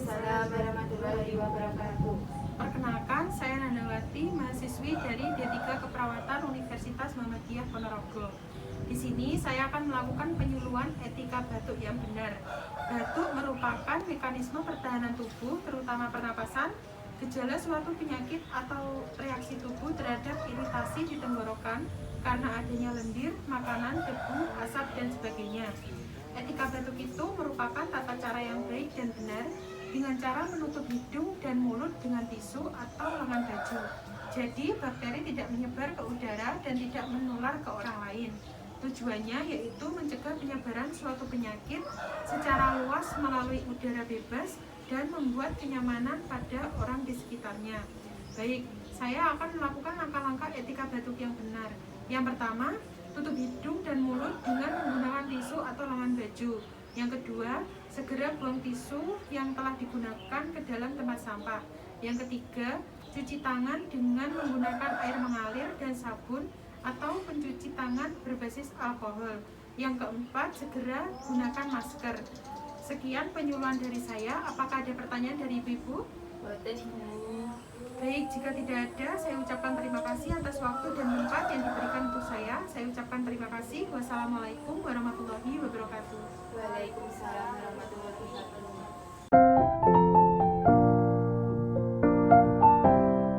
Waalaikumsalam warahmatullahi wabarakatuh. Perkenalkan, saya Nandawati, mahasiswi dari D3 Keperawatan Universitas Muhammadiyah Ponorogo. Di sini saya akan melakukan penyuluhan etika batuk yang benar. Batuk merupakan mekanisme pertahanan tubuh, terutama pernapasan, gejala suatu penyakit atau reaksi tubuh terhadap iritasi di tenggorokan karena adanya lendir, makanan, debu, asap, dan sebagainya. Etika batuk itu merupakan tata cara yang baik dan benar dengan cara menutup hidung dan mulut dengan tisu atau lengan baju. Jadi bakteri tidak menyebar ke udara dan tidak menular ke orang lain. Tujuannya yaitu mencegah penyebaran suatu penyakit secara luas melalui udara bebas dan membuat kenyamanan pada orang di sekitarnya. Baik, saya akan melakukan langkah-langkah etika batuk yang benar. Yang pertama, tutup hidung dan mulut dengan menggunakan tisu atau lengan baju. Yang kedua, segera buang tisu yang telah digunakan ke dalam tempat sampah. Yang ketiga, cuci tangan dengan menggunakan air mengalir dan sabun atau pencuci tangan berbasis alkohol. Yang keempat, segera gunakan masker. Sekian penyuluhan dari saya. Apakah ada pertanyaan dari Ibu? Baik, jika tidak ada, saya ucapkan terima kasih atas waktu dan tempat yang diberikan untuk saya. Saya ucapkan terima kasih. Wassalamualaikum warahmatullahi wabarakatuh. Waalaikumsalam warahmatullahi wabarakatuh.